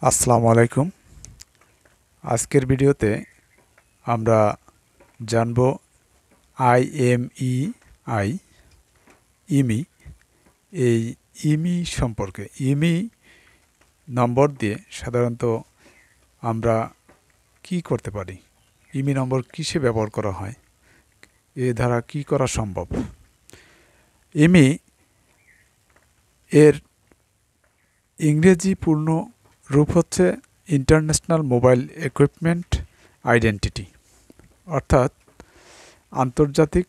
আসসালামু আলাইকুম। আজকের ভিডিওতে আমরা জানব IMEI ইমি এই ইমি সম্পর্কে। ইমি নম্বর দিয়ে সাধারণত আমরা কি করতে পারি, ইমি নম্বর কিসে ব্যবহার করা হয়, এ দ্বারা কি করা সম্ভব। ইমি এর ইংরেজি পূর্ণ রূপ হচ্ছে ইন্টারন্যাশনাল মোবাইল ইকুইপমেন্ট আইডেন্টিটি, অর্থাৎ আন্তর্জাতিক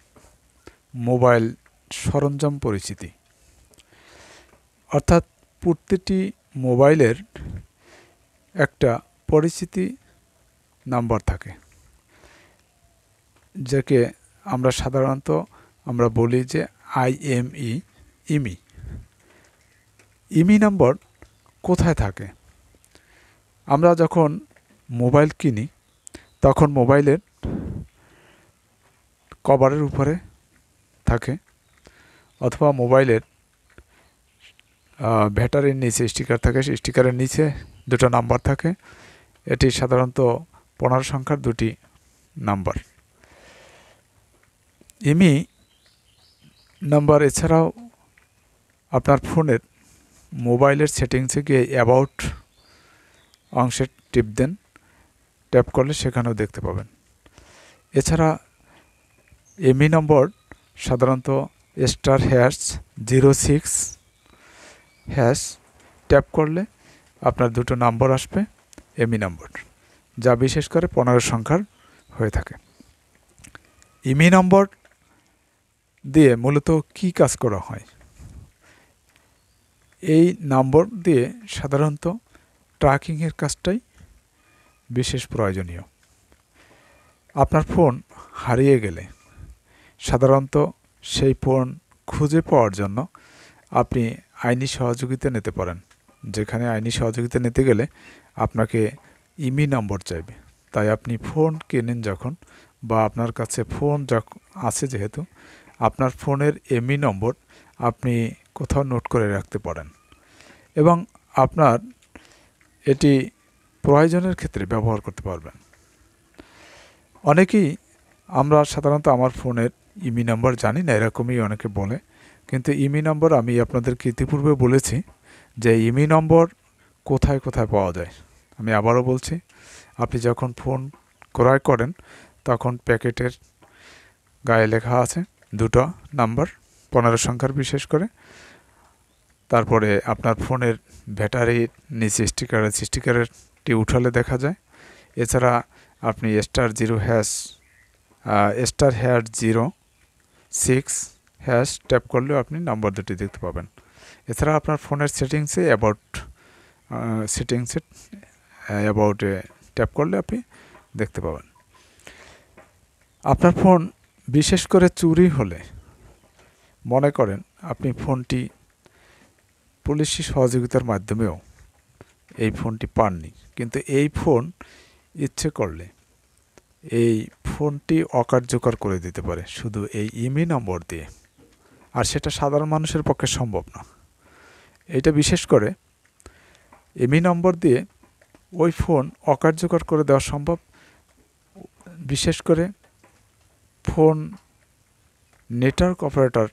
মোবাইল সরঞ্জাম পরিচিতি। অর্থাৎ প্রতিটি মোবাইলের একটা পরিচিতি নাম্বার থাকে, যাকে আমরা সাধারণত বলি যে ইমি। ইমি নম্বর কোথায় থাকে? আমরা যখন মোবাইল কিনি তখন মোবাইলের কভারের উপরে থাকে, অথবা মোবাইলের ব্যাটারির নিচে স্টিকার থাকে, সেই স্টিকারের নিচে দুটো নাম্বার থাকে। এটি সাধারণত 15 সংখ্যার দুটি নাম্বার। ইমি নাম্বার এছাড়াও আপনার ফোনের মোবাইলের সেটিংসে গিয়ে অ্যাবাউট অংশে টিপ দেন, ট্যাপ করলে সেখানেও দেখতে পাবেন। এছাড়া ইমি নম্বর সাধারণত *#06# ট্যাপ করলে আপনার দুটো নাম্বার আসবে ইমি নম্বর, যা বিশেষ করে 15 সংখ্যার হয়ে থাকে। ইমি নম্বর দিয়ে মূলত কি কাজ করা হয়? এই নম্বর দিয়ে সাধারণত ট্র্যাকিংয়ের কাজটাই বিশেষ প্রয়োজনীয়। আপনার ফোন হারিয়ে গেলে সাধারণত সেই ফোন খুঁজে পাওয়ার জন্য আপনি আইনি সহযোগিতা নিতে পারেন, যেখানে আইনি সহযোগিতা নিতে গেলে আপনাকে ইমি নম্বর চাইবে। তাই আপনি ফোন কেনেন যখন, বা আপনার কাছে ফোন আছে যেহেতু, আপনার ফোনের ইমি নম্বর আপনি কোথাও নোট করে রাখতে পারেন এবং আপনার এটি প্রয়োজনের ক্ষেত্রে ব্যবহার করতে পারবেন। অনেকেই আমরা সাধারণত আমার ফোনের ইমি নম্বর জানি না, এরকমই অনেকে বলে। কিন্তু ইমি নম্বর আমি আপনাদেরকে ইতিপূর্বে বলেছি যে ইমি নম্বর কোথায় কোথায় পাওয়া যায়। আমি আবারও বলছি, আপনি যখন ফোন ক্রয় করেন তখন প্যাকেটের গায়ে লেখা আছে দুটো নাম্বার, 15 সংখ্যার বিশেষ করে। তারপরে আপনার ফোনের ব্যাটারির নিচে স্টিকারটি উঠালে দেখা যায়। এছাড়া আপনি *#06# ট্যাপ করলেও আপনি নাম্বার দুটি দেখতে পাবেন। এছাড়া আপনার ফোনের সেটিংসে অ্যাবাউটে ট্যাপ করলে আপনি দেখতে পাবেন। আপনার ফোন বিশেষ করে চুরি হলে, মনে করেন আপনি ফোনটি পুলিশি সহযোগিতার মাধ্যমেও এই ফোনটি পাননি, কিন্তু এই ফোন ইচ্ছে করলে এই ফোনটি অকার্যকর করে দিতে পারে শুধু এই ইমি নম্বর দিয়ে, আর সেটা সাধারণ মানুষের পক্ষে সম্ভব না। এটা বিশেষ করে ইমি নম্বর দিয়ে ওই ফোন অকার্যকর করে দেওয়া সম্ভব, বিশেষ করে ফোন নেটওয়ার্ক অপারেটর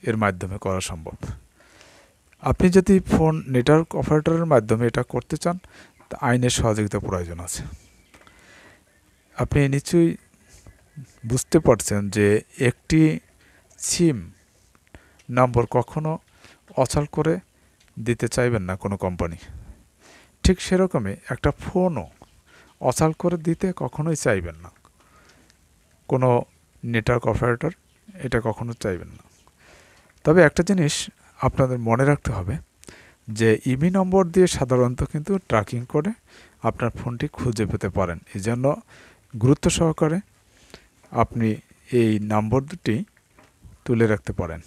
এর মাধ্যমে করা সম্ভব। আপনি যদি ফোন নেটওয়ার্ক অপারেটরের মাধ্যমে এটা করতে চান, তা আইনের সহযোগিতা প্রয়োজন আছে। আপনি নিশ্চয়ই বুঝতে পারছেন যে একটি সিম নম্বর কখনো অচল করে দিতে চাইবেন না কোনো কোম্পানি। ঠিক সেরকমই একটা ফোনও অচল করে দিতে কখনোই চাইবেন না কোনো নেটওয়ার্ক অপারেটর, এটা কখনো চাইবেন না। তবে একটা জিনিস আপনাদের মনে রাখতে হবে যে ইমি নম্বর দিয়ে সাধারণত কিন্তু ট্র্যাকিং করে আপনার ফোনটি খুঁজে পেতে পারেন। এই জন্য গুরুত্ব সহকারে আপনি এই নম্বর দুটি তুলে রাখতে পারেন।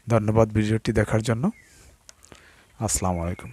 ধন্যবাদ ভিডিওটি দেখার জন্য। আসসালামু আলাইকুম।